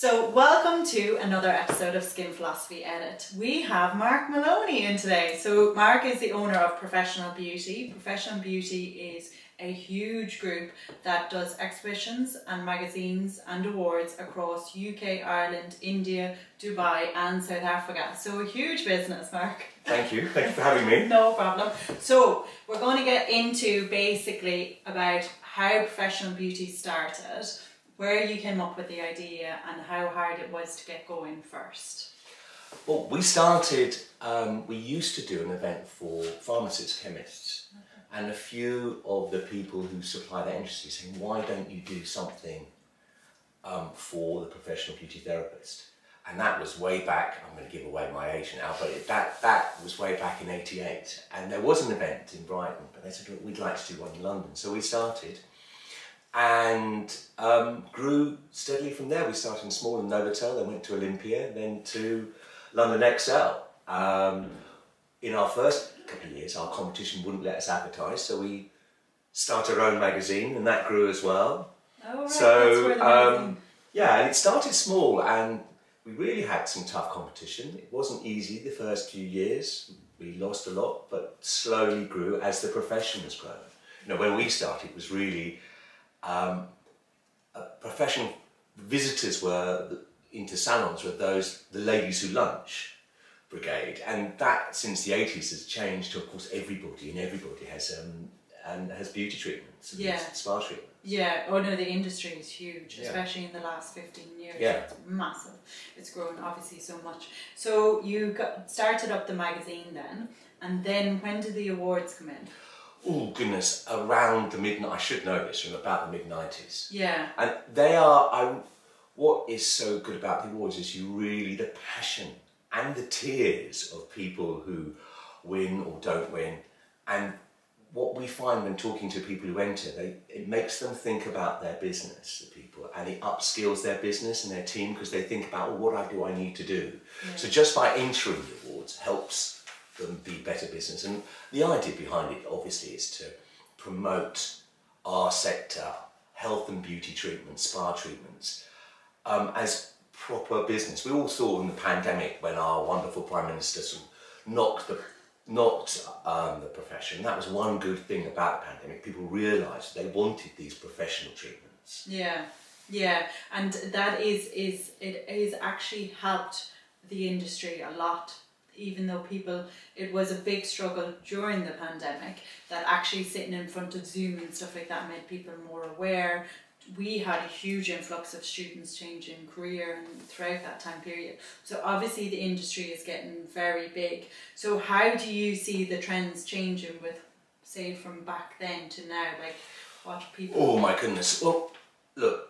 So welcome to another episode of Skin Philosophy Edit. We have Mark Maloney in today. So Mark is the owner of Professional Beauty. Professional Beauty is a huge group that does exhibitions and magazines and awards across UK, Ireland, India, Dubai and South Africa. So a huge business, Mark. Thank you. Thank you for having me. No problem. So we're going to get into basically about how Professional Beauty started, where you came up with the idea and how hard it was to get going first. Well, we started, we used to do an event for pharmacists, chemists, and a few of the people who supply that industry saying, why don't you do something for the professional beauty therapist? And that was way back, I'm going to give away my age now, but that was way back in '88. And there was an event in Brighton, but they said, look, we'd like to do one in London. So we started and grew steadily from there. We started in small in Novotel, then went to Olympia, then to London XL. In our first couple of years, our competition wouldn't let us advertise, so we started our own magazine, and that grew as well. Oh, right. So, that's where the magazine... yeah, and it started small, and we really had some tough competition. It wasn't easy the first few years. We lost a lot, but slowly grew as the profession has grown. You know, when we started, it was really professional visitors were into salons were the ladies who lunch brigade, and that since the 80s has changed to, of course, everybody has beauty treatments and spa treatments. Yeah, oh no, the industry is huge, especially in the last 15 years. Yeah. It's massive. It's grown obviously so much. So you started up the magazine then, and then when did the awards come in? Oh goodness, around the I should know this, from about the mid-90s. Yeah. And they are, what is so good about the awards is the passion and the tears of people who win or don't win. And what we find when talking to people who enter, it makes them think about their business, the people, and it upskills their business and their team because they think about, well, what do I need to do? Yeah. So just by entering the awards helps them be better business. And the idea behind it obviously is to promote our sector, health and beauty treatments, spa treatments, as proper business. We all saw in the pandemic when our wonderful Prime Minister sort of knocked the profession. That was one good thing about the pandemic. People realised they wanted these professional treatments. Yeah, yeah, and that it has actually helped the industry a lot. Even though it was a big struggle during the pandemic, that actually sitting in front of Zoom and stuff like that made people more aware. We had a huge influx of students changing career and throughout that time period. So obviously the industry is getting very big. So how do you see the trends changing with, say, from back then to now? Like what people... Oh my goodness. Well, look,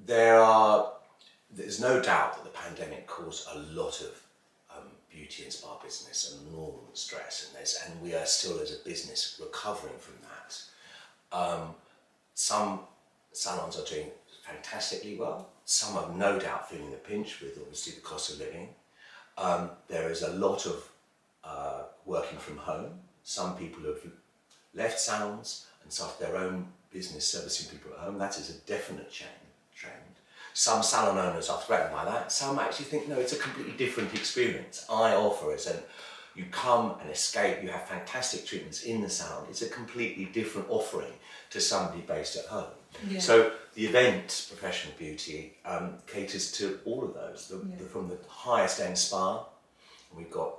there's no doubt that the pandemic caused a lot of beauty and spa business and enormous stress, and we are still as a business recovering from that. Some salons are doing fantastically well. Some are no doubt feeling the pinch with obviously the cost of living. There is a lot of working from home. Some people have left salons and started their own business servicing people at home. That is a definite trend. Some salon owners are threatened by that. Some actually think, no, it's a completely different experience. I offer it, and you come and escape. You have fantastic treatments in the salon. It's a completely different offering to somebody based at home. Yeah. So the event, Professional Beauty, caters to all of those. From the highest end spa, we've got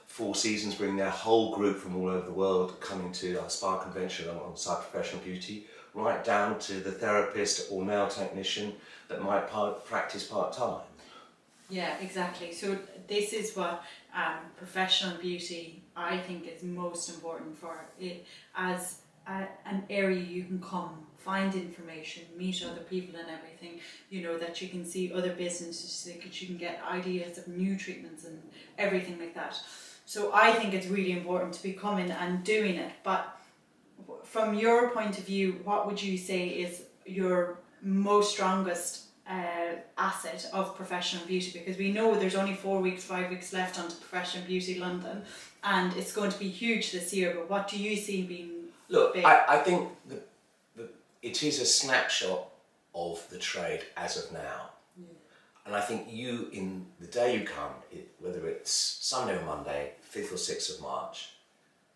Four Seasons bring their whole group from all over the world coming to our spa convention alongside Professional Beauty, right down to the therapist or nail technician that might practice part-time. Yeah, exactly. So this is what Professional Beauty, I think, is most important for it, as an area you can come, find information, meet other people and everything, you know, that you can see other businesses, that you can get ideas of new treatments and everything like that. So I think it's really important to be coming and doing it. But from your point of view, what would you say is your most strongest asset of Professional Beauty? Because we know there's only 4 weeks, 5 weeks left onto Professional Beauty London, and it's going to be huge this year. But what do you see being big? I think it is a snapshot of the trade as of now. And I think you, in the day you come, whether it's Sunday or Monday, 5th or 6th of March,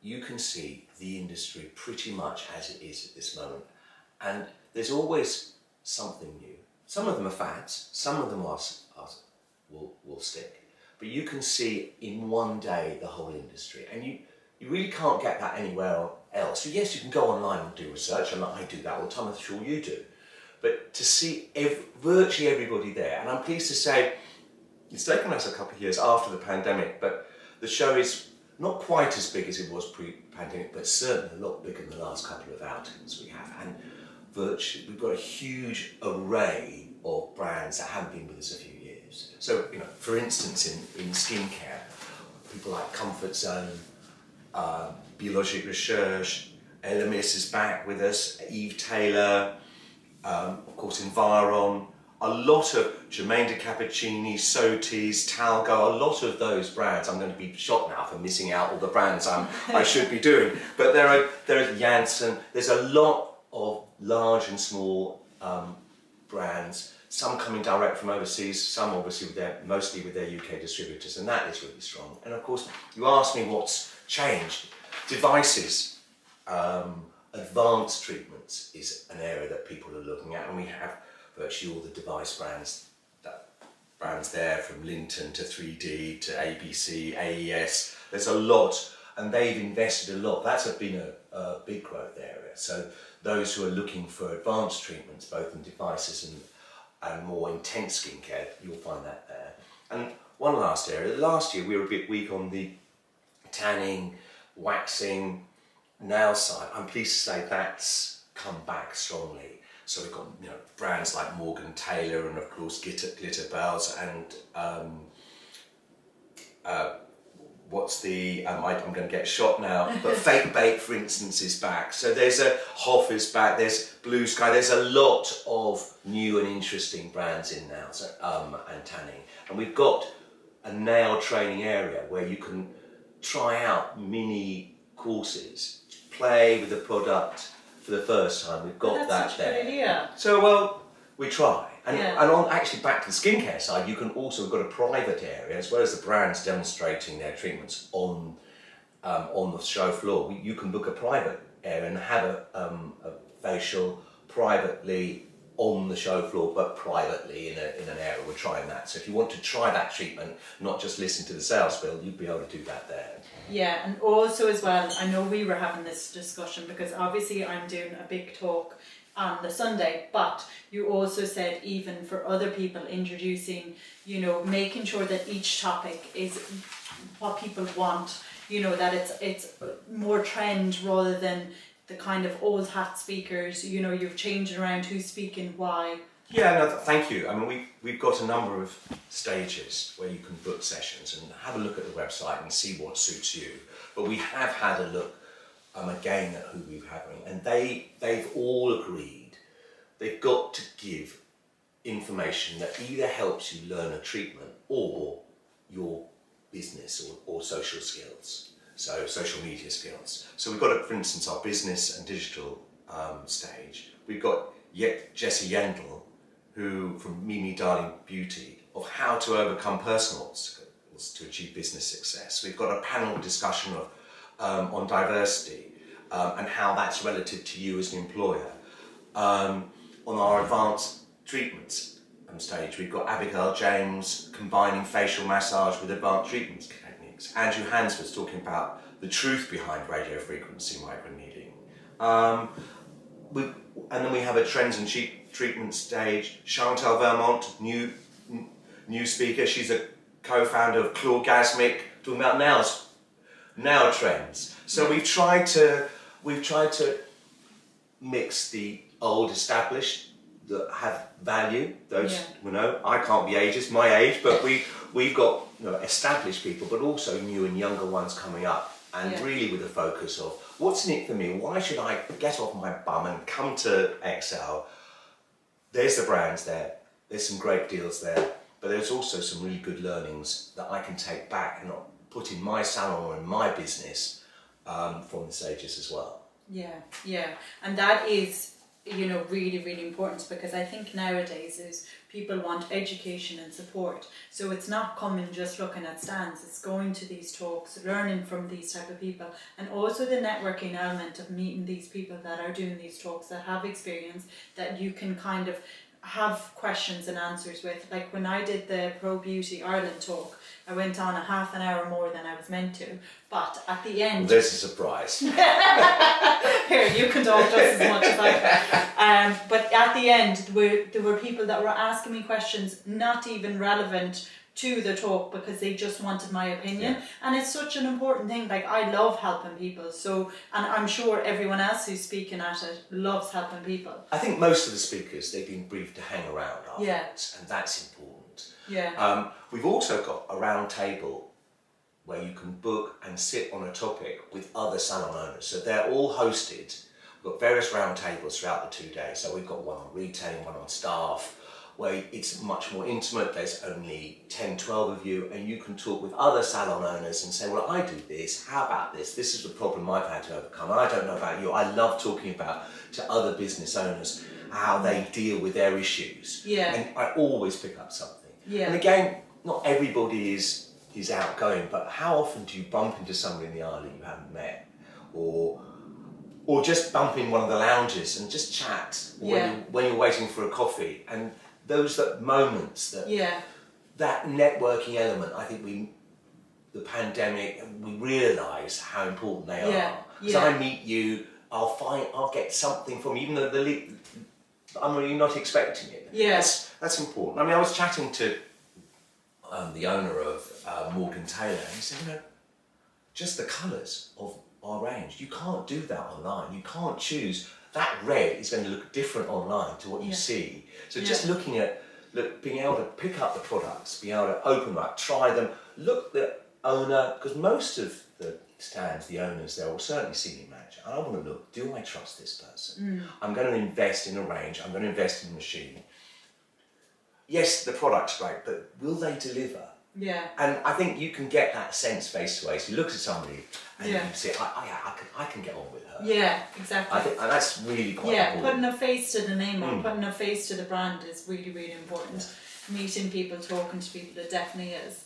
you can see the industry pretty much as it is at this moment. And there's always something new. Some of them are fads, some of them will stick. But you can see in one day the whole industry. And you really can't get that anywhere else. So yes, you can go online and do research, and I do that all the time, I'm sure you do. But to see virtually everybody there, and I'm pleased to say it's taken us a couple of years after the pandemic, but the show is not quite as big as it was pre-pandemic, but certainly a lot bigger than the last couple of outings we have. And virtually, we've got a huge array of brands that haven't been with us a few years. So, you know, for instance, in skincare, people like Comfort Zone, Biologique Recherche, Elemis is back with us, Eve Taylor, of course Environ, a lot of Germain de Cappuccini, Sotis, Talgo, a lot of those brands. I'm going to be shot now for missing out all the brands I should be doing. But there is Janssen, there's a lot of large and small brands, some coming direct from overseas, some obviously mostly with their UK distributors, and that is really strong. And of course, you asked me what's changed. Devices, advanced treatments is an area that people are looking at, and we have virtually all the device brands there, from Linton to 3D to ABC, AES. There's a lot, and they've invested a lot. That's been a big growth area. So those who are looking for advanced treatments, both in devices and more intense skincare, you'll find that there. And one last area. Last year we were a bit weak on the tanning, waxing, nail side. I'm pleased to say that's come back strongly. So we've got, you know, brands like Morgan Taylor and of course Glitter Bells and what's the I'm going to get shot now, but Fake Bake, for instance, is back. So there's a Hoff is back. There's Blue Sky. There's a lot of new and interesting brands in nails and tanning, and we've got a nail training area where you can try out mini courses, play with the product for the first time. We've got that there. Idea. So well, we try. And, and on actually back to the skincare side, you can also, we've got a private area as well as the brands demonstrating their treatments on the show floor. You can book a private area and have a facial privately on the show floor, but privately in an area. We're trying that. So if you want to try that treatment, not just listen to the sales bill, you'd be able to do that there. Yeah, and also as well, I know we were having this discussion because obviously I'm doing a big talk on the Sunday, but you also said even for other people introducing, you know, making sure that each topic is what people want, you know, that it's more trend rather than the kind of old hat speakers, you know, you're changing around who's speaking why. Yeah, no, thank you. I mean, we've got a number of stages where you can book sessions and have a look at the website and see what suits you. But we have had a look again at who we're having, and they've all agreed they've got to give information that either helps you learn a treatment or your business or social skills, so social media skills. So we've got, for instance, our business and digital stage. We've got Jessie Yendel, who from Mimi Darling Beauty, of how to overcome personal obstacles to achieve business success. We've got a panel discussion on diversity and how that's relative to you as an employer. On our advanced treatments stage, we've got Abigail James combining facial massage with advanced treatment techniques. Andrew Hansford's talking about the truth behind radiofrequency microneedling. And then we have a trends and treatment stage. Chantal Vermont, new speaker. She's a co-founder of Clawgasmic, talking about now trends. So we've tried to mix the old established that have value. Those, you know, I can't be ageist, my age, but we've got, you know, established people, but also new and younger ones coming up, and really with a focus of what's in it for me. Why should I get off my bum and come to Excel? There's the brands there. There's some great deals there, but there's also some really good learnings that I can take back and put in my salon or in my business from the stages as well. Yeah, and that is, you know, really, really important, because I think nowadays is people want education and support. So it's not coming just looking at stands, it's going to these talks, learning from these type of people, and also the networking element of meeting these people that are doing these talks, that have experience, that you can kind of have questions and answers with. Like when I did the Pro Beauty Ireland talk, I went on a half an hour more than I was meant to, but at the end... Well, there's a surprise. Here, you can talk just as much as I can. But at the end, there were people that were asking me questions not even relevant to the talk, because they just wanted my opinion. Yeah. And it's such an important thing. Like, I love helping people, so, and I'm sure everyone else who's speaking at it loves helping people. I think most of the speakers, they've been briefed to hang around afterwards, and that's important. Yeah. We've also got a round table where you can book and sit on a topic with other salon owners. So they're all hosted. We've got various round tables throughout the 2 days. So we've got one on retailing, one on staff, where it's much more intimate. There's only 10, 12 of you, and you can talk with other salon owners and say, well, I do this, how about this? This is the problem I've had to overcome. I don't know about you. I love talking about to other business owners how they deal with their issues. Yeah. And I always pick up something. Yeah. And again, not everybody is outgoing, but how often do you bump into somebody in the aisle that you haven't met? Or just bump in one of the lounges and just chat when you're waiting for a coffee. And those moments, that networking element, I think the pandemic, we realise how important they are. Because I meet you, I'll get something from you, even though I'm really not expecting it. Yes. That's important. I mean, I was chatting to the owner of Morgan Taylor, and he said, just the colours of our range, you can't do that online. You can't choose. That red is going to look different online to what you see. So just looking at, being able to pick up the products, being able to open them up, try them, look at the owner, because most of the stands, the owners, they're all certainly senior manager. And I want to look, do I trust this person? I'm going to invest in a range, I'm going to invest in a machine. Yes, the product's great, but will they deliver? Yeah. And I think you can get that sense face to face. You look at somebody and you can say, I can get on with her. Yeah, exactly. I think, and that's really quite important. Putting a face to the name or putting a face to the brand is really, really important. Meeting people, talking to people, it definitely is.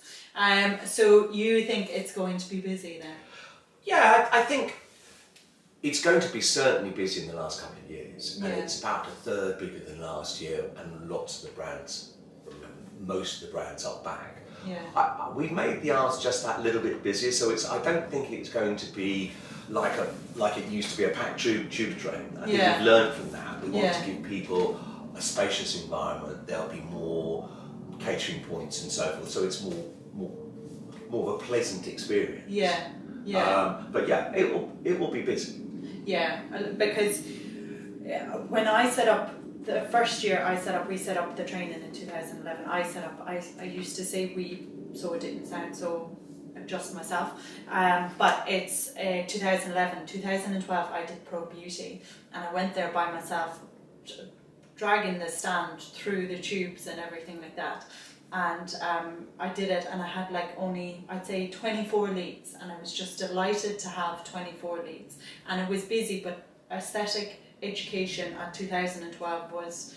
So you think it's going to be busy then? Yeah, I think it's going to be certainly busy in the last couple of years. And it's about a third bigger than last year, and lots of the brands, most of the brands are back. Yeah. We've made the arts just that little bit busier, so I don't think it's going to be like it used to be a packed tube train. I think we've learned from that. We want to give people a spacious environment. There'll be more catering points and so forth, so it's more of a pleasant experience. Yeah. Yeah. But yeah, it will be busy. Yeah, because when I set up, the first year we set up the training in 2011. I used to say we, so it didn't sound so just myself. But it's 2011, 2012 I did Pro Beauty, and I went there by myself, dragging the stand through the tubes and everything like that. And I did it, and I had like only, I'd say 24 leads, and I was just delighted to have 24 leads. And it was busy, but aesthetic education at 2012 was,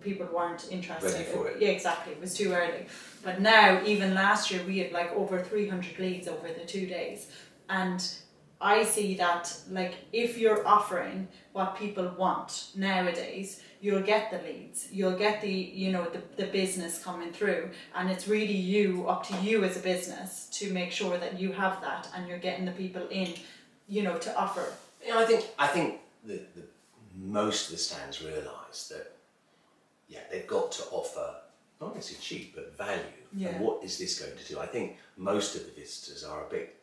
people weren't interested. Ready for it. Yeah, exactly, it was too early. But now, even last year, we had like over 300 leads over the 2 days. And I see that, like, if you're offering what people want nowadays, you'll get the leads, you'll get the business coming through, and it's really up to you as a business to make sure that you have that and you're getting the people in, to offer. I think the most of the stands realise that they've got to offer not necessarily cheap but value. And what is this going to do? I think most of the visitors are a bit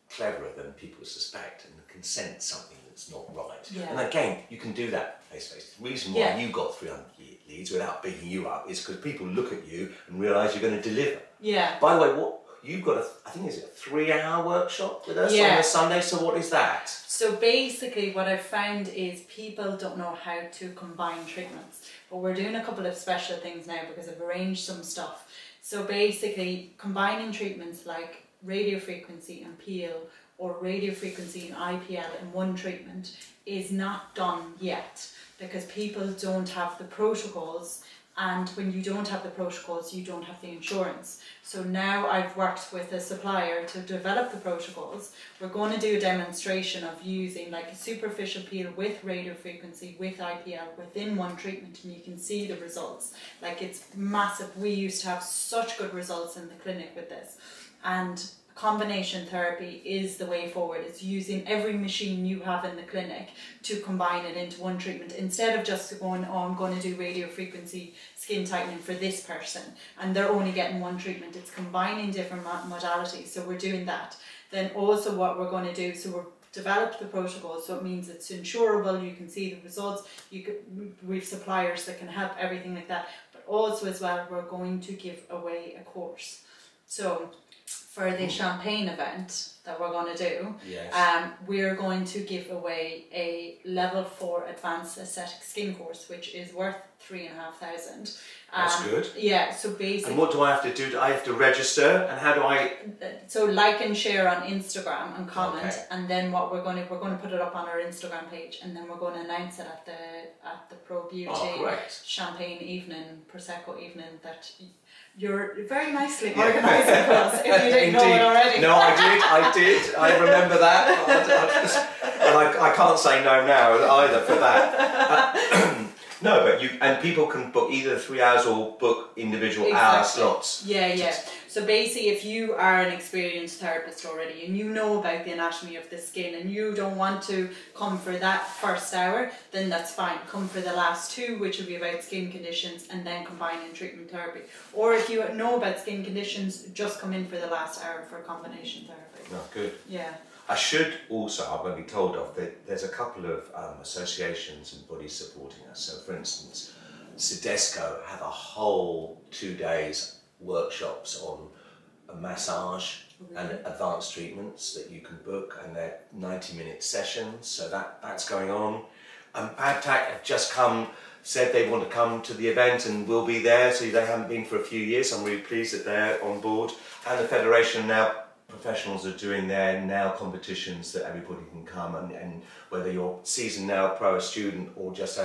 cleverer than people suspect and can sense something that's not right. And again, you can do that face to face. The reason why you got 300 leads without bigging you up is because people look at you and realise you're going to deliver. By the way, you've got I think it's a 3-hour workshop with us on a Sunday, so what is that? So basically what I've found is people don't know how to combine treatments, but we're doing a couple of special things now because I've arranged some stuff. So basically combining treatments like radio frequency and peel, or radio frequency and IPL in one treatment, is not done yet because people don't have the protocols And when you don't have the protocols, you don't have the insurance. So now I've worked with a supplier to develop the protocols. We're going to do a demonstration of using like a superficial peel with radio frequency, with IPL within one treatment, and you can see the results. Like, it's massive. We used to have such good results in the clinic with this. And combination therapy is the way forward. It's using every machine you have in the clinic to combine it into one treatment, instead of just going, oh, I'm going to do radio frequency skin tightening for this person and they're only getting one treatment. It's combining different modalities. So we're doing that. Then also what we're going to do, so we've developed the protocol, so it means it's insurable, you can see the results, we've suppliers that can help, everything like that. But also as well, we're going to give away a course. So for the Champagne event that we're going to do, yes. We're going to give away a level 4 advanced aesthetic skin course, which is worth $3,500. That's good. Yeah, so basically. And what do I have to do? Do I have to register? And how do I? So like and share on Instagram and comment, okay. And then what we're going to put it up on our Instagram page, and then we're going to announce it at the Pro Beauty Champagne evening, Prosecco evening that. You're very nicely organised for us, if you didn't know it already. No, I did. I remember that. I can't say no now either for that. No, but people can book either 3 hours or book individual hour slots. Yeah. So basically, if you are an experienced therapist already and you know about the anatomy of the skin and you don't want to come for that first hour, then that's fine. Come for the last 2, which will be about skin conditions, and then combining treatment therapy. Or if you know about skin conditions, just come in for the last hour for combination therapy. No, good. Yeah. I should also, I've only told of, that there's a couple of associations and bodies supporting us. So for instance, Sedesco have a whole 2 days workshops on a massage and advanced treatments that you can book, and they're 90-minute sessions, so that's going on. PadTac have just said they want to come to the event and will be there, so they haven't been for a few years. I'm really pleased that they're on board. And the Federation now, professionals are doing their nail competitions that everybody can come, and whether you're seasoned nail pro, a student, or just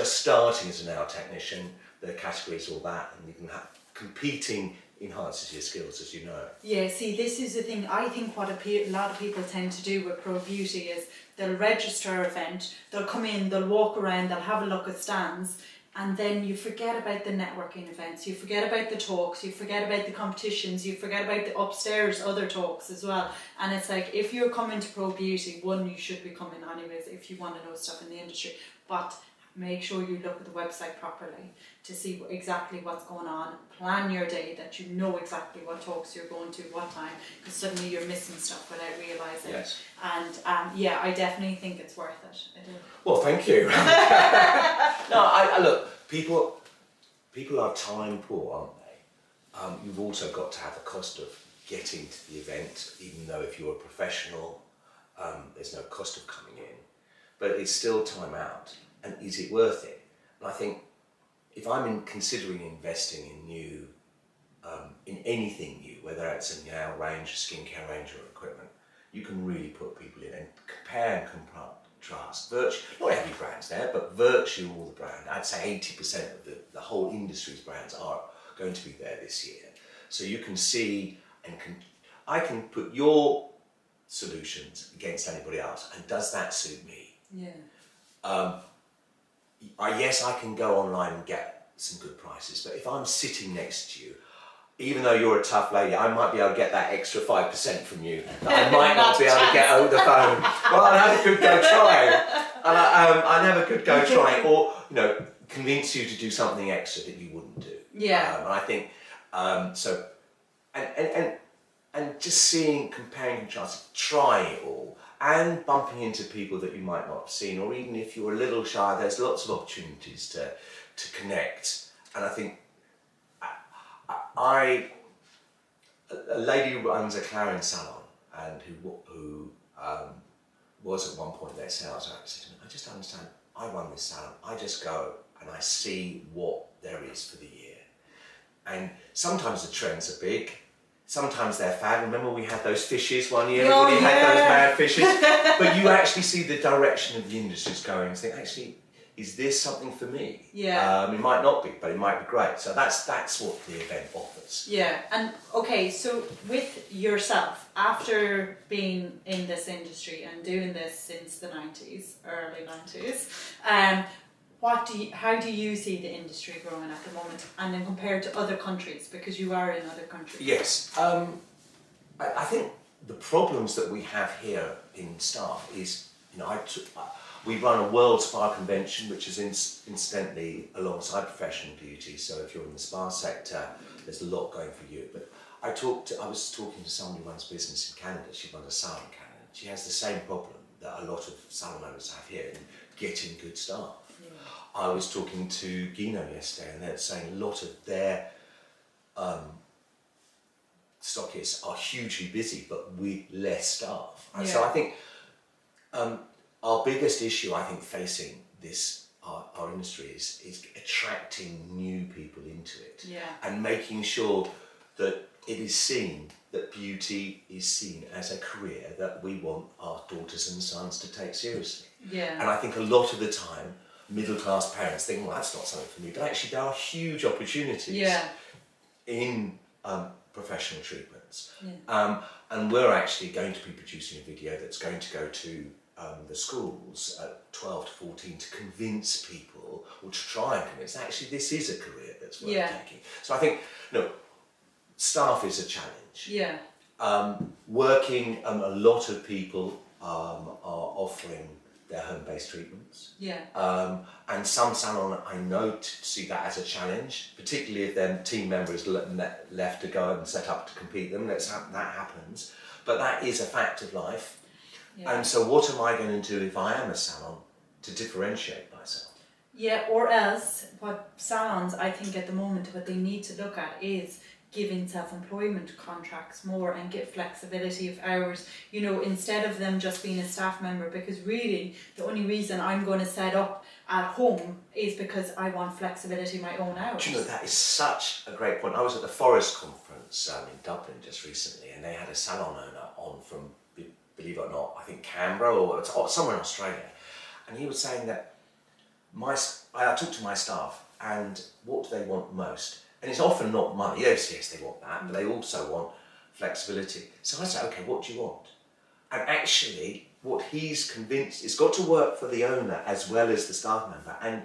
starting as a nail technician, the categories, all that, and you can have competing enhances your skills, as you know. Yeah, see, this is the thing. I think what a lot of people tend to do with Pro Beauty is they'll register an event, they'll come in, they'll walk around, they'll have a look at stands, and then you forget about the networking events, you forget about the talks, you forget about the competitions, you forget about the upstairs other talks as well. And it's like, if you're coming to Pro Beauty, one, you should be coming anyways if you want to know stuff in the industry, but make sure you look at the website properly to see exactly what's going on. Plan your day that you know exactly what talks you're going to, what time, because suddenly you're missing stuff without realising. Yes. And yeah, I definitely think it's worth it. I do. Well, thank you. No, I look, people are time poor, aren't they? You've also got to have the cost of getting to the event, even though if you're a professional, there's no cost of coming in, but it's still time out. And is it worth it? And I think if I'm considering investing in new, in anything new, whether it's a nail range, a skincare range, or equipment, you can really put people in and compare and contrast. Not every brand's there, but virtually all the brand. I'd say 80% of the whole industry's brands are going to be there this year. So you can see and I can put your solutions against anybody else, and does that suit me? Yeah. Yes, I can go online and get some good prices, but if I'm sitting next to you, even though you're a tough lady, I might be able to get that extra 5% from you that I might not be able to get over the phone. Well, I'll have a good go trying. And I'll have a good go trying, or convince you to do something extra that you wouldn't do. Yeah. And I think so. And just seeing, comparing, contrasting, trying it all, and bumping into people that you might not have seen, or even if you're a little shy, there's lots of opportunities to connect. And I think a lady who runs a Clarion salon, and who was at one point their sales director, said to me, I just don't understand, I run this salon, I just go and I see what there is for the year. And sometimes the trends are big, sometimes they're fad. Remember we had those fishes one year, everybody had those mad fishes. But you actually see the direction of the industry's going and think, actually, is this something for me? Yeah. It might not be, but it might be great. So that's what the event offers. Yeah, and okay, so with yourself, after being in this industry and doing this since the 90s, early 90s, how do you see the industry growing at the moment, and then compared to other countries, because you are in other countries? Yes, I think the problems that we have here in staff is, we run a World Spa Convention, which is incidentally alongside professional beauty. So if you're in the spa sector, there's a lot going for you. But I was talking to someone who runs business in Canada. She runs a salon in Canada. She has the same problem that a lot of salon owners have here in getting good staff. Yeah. I was talking to Gino yesterday, and they're saying a lot of their stockists are hugely busy, but with less staff. And so I think our biggest issue, I think, facing this our industry is attracting new people into it, and making sure that it is seen that beauty is seen as a career that we want our daughters and sons to take seriously. Yeah. And I think a lot of the time, middle-class parents think, well, that's not something for me, but actually there are huge opportunities in professional treatments. Yeah. And we're actually going to be producing a video that's going to go to the schools at 12 to 14 to convince people, or to try and convince, actually this is a career that's worth taking. So I think, staff is a challenge. Yeah. Working, a lot of people are offering their home-based treatments. Yeah. And some salon, I know, see that as a challenge, particularly if their team member is left to go and set up to compete them. That happens. But that is a fact of life. Yeah. And so what am I going to do if I am a salon to differentiate myself? Yeah, or else what salons, I think at the moment, what they need to look at is giving self-employment contracts more and get flexibility of hours, instead of them just being a staff member, because really the only reason I'm going to set up at home is because I want flexibility in my own hours. Do you know, that is such a great point. I was at the Forest Conference in Dublin just recently, and they had a salon owner on from, believe it or not, I think Canberra or somewhere in Australia, and he was saying that I talked to my staff, and what do they want most? And it's often not money. Yes, they want that, but they also want flexibility. So I said, okay, what do you want? And actually, what he's convinced, it's got to work for the owner as well as the staff member. And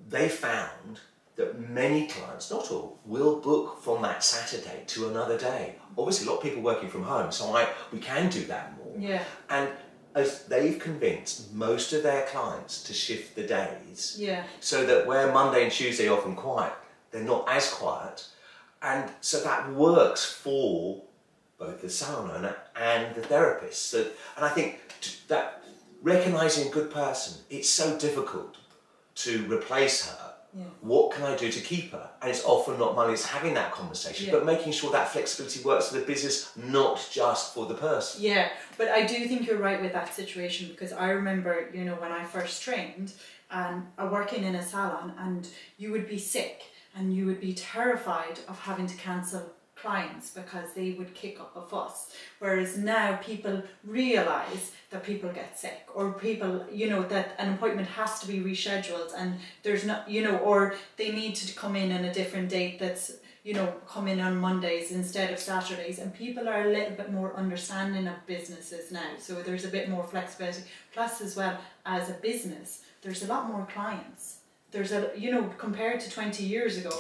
they found that many clients, not all, will book from that Saturday to another day. Obviously, a lot of people working from home, so we can do that more. Yeah. And as they've convinced most of their clients to shift the days, so that where Monday and Tuesday are often quiet, they're not as quiet, and so that works for both the salon owner and the therapist. So, and I think that recognising a good person, it's so difficult to replace her. Yeah. What can I do to keep her? And it's often not money, it's having that conversation, but making sure that flexibility works for the business, not just for the person. Yeah, but I do think you're right with that situation, because I remember, when I first trained, working in a salon, and you would be sick, and you would be terrified of having to cancel clients because they would kick up a fuss. Whereas now people realise that people get sick, or people, that an appointment has to be rescheduled, and there's not, or they need to come in on a different date that's, come in on Mondays instead of Saturdays, and people are a little bit more understanding of businesses now. So there's a bit more flexibility. Plus, as well, as a business, there's a lot more clients. There's compared to 20 years ago,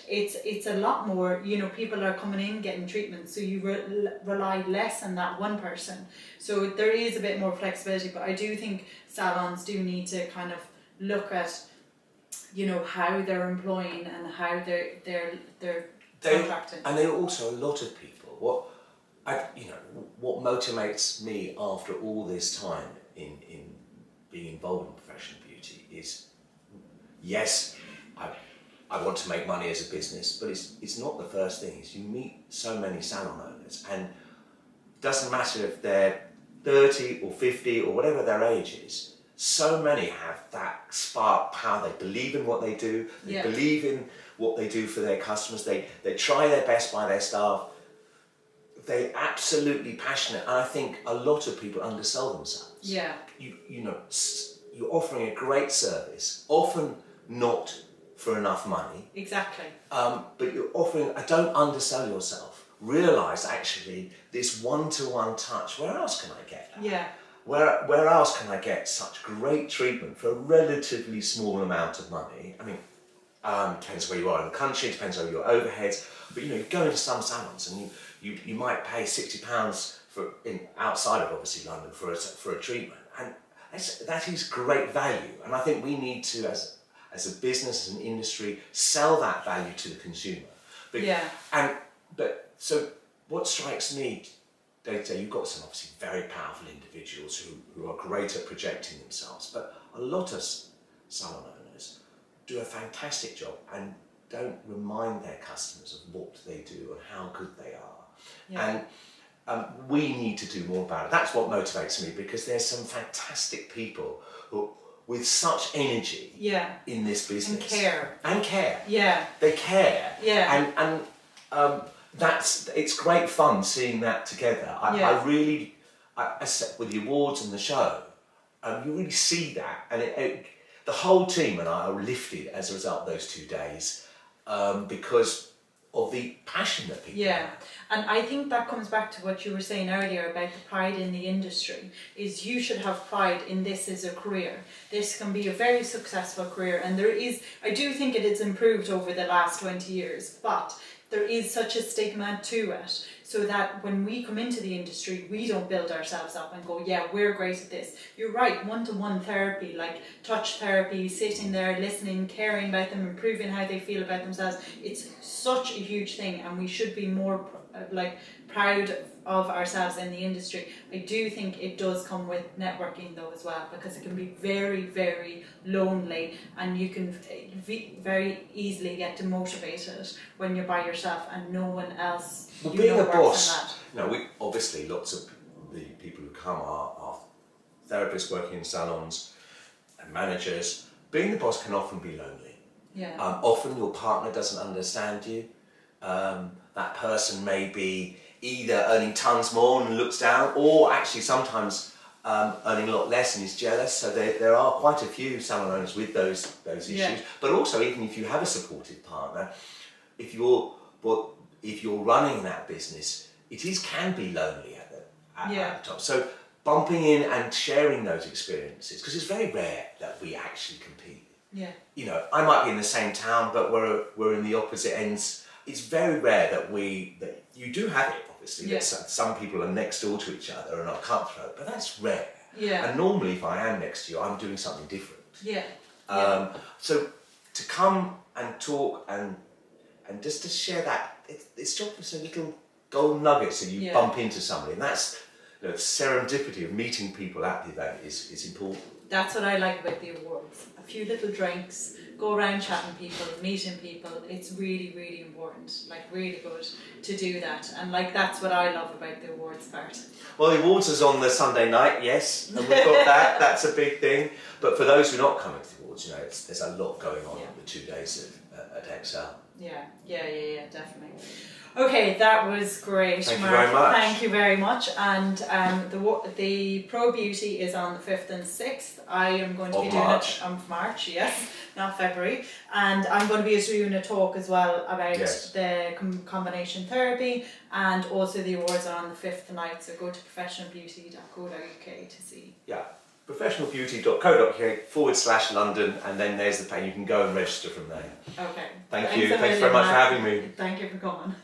it's a lot more, people are coming in getting treatment, so you rely less on that one person. So there is a bit more flexibility, but I do think salons do need to kind of look at, how they're employing and how they're contracting. And they also, a lot of people, what motivates me after all this time in being involved in professional beauty is, yes, I want to make money as a business, but it's not the first thing. Is you meet so many salon owners, and it doesn't matter if they're 30 or 50 or whatever their age is, so many have that spark power. They believe in what they do, they believe in what they do for their customers, they try their best by their staff, they're absolutely passionate, and I think a lot of people undersell themselves. Yeah. you're offering a great service, often not for enough money. Exactly. But you're offering, don't undersell yourself. Realise actually this one-to-one touch, where else can I get that? Yeah. Where else can I get such great treatment for a relatively small amount of money? I mean, depends where you are in the country, depends on your overheads, but you know, you go into some salons and you might pay £60 outside of obviously London for a treatment, and that is great value. And I think we need to, as a business, as an industry, sell that value to the consumer. So what strikes me day to day, you've got some obviously very powerful individuals who are great at projecting themselves, but a lot of salon owners do a fantastic job and don't remind their customers of what they do and how good they are. Yeah. And we need to do more about it. That's what motivates me, because there's some fantastic people who, with such energy, in this business. And care. Yeah. They care. Yeah. And it's great fun seeing that together. I really, with the awards and the show, you really see that, and the whole team and I are lifted as a result of those 2 days, because of the passion that people have. And I think that comes back to what you were saying earlier about the pride in the industry, is you should have pride in this as a career. This can be a very successful career, and I do think it has improved over the last 20 years, but there is such a stigma to it, so that when we come into the industry, we don't build ourselves up and go, yeah, we're great at this. You're right, one-to-one therapy, like touch therapy, sitting there, listening, caring about them, improving how they feel about themselves, it's such a huge thing, and we should be more proud of ourselves in the industry. I do think it does come with networking though as well, because it can be very, very lonely, and you can very easily get demotivated when you're by yourself and no one else. Well, being a boss, we obviously, lots of the people who come are therapists working in salons and managers. Being the boss can often be lonely. Yeah. Often your partner doesn't understand you. That person may be either earning tons more and looks down, or actually sometimes earning a lot less and is jealous. So there are quite a few salon owners with those issues. Yeah. But also, even if you have a supportive partner, if you're running that business, can be lonely at the top. So bumping in and sharing those experiences, because it's very rare that we actually compete. Yeah. You know, I might be in the same town, but we're in the opposite ends. It's very rare that you do have it, obviously, that some people are next door to each other and are cutthroat, but that's rare. Yeah. And normally, if I am next to you, I'm doing something different. Yeah. So to come and talk and just to share that, it's just a little gold nugget, so you bump into somebody, and that's the serendipity of meeting people at the event is important. That's what I like about the awards. A few little drinks, go around chatting people, meeting people. It's really, really important, really good to do that. And that's what I love about the awards part. Well, the awards is on the Sunday night, yes, and we've got that. That's a big thing. But for those who are not coming to the awards, there's a lot going on the 2 days at Excel. Yeah, definitely. Okay, that was great, Thank Mark. You very much. Thank you very much. And the Pro Beauty is on the 5th and 6th. I am going to be doing it on March, yes, not February. And I'm going to be doing a talk as well about the combination therapy, and also the awards are on the 5th night. So go to professionalbeauty.co.uk to see. Yeah. professionalbeauty.co.uk/London, and then there's the page. You can go and register from there. Okay. Thank you. Thanks very much for having me. Thank you for coming.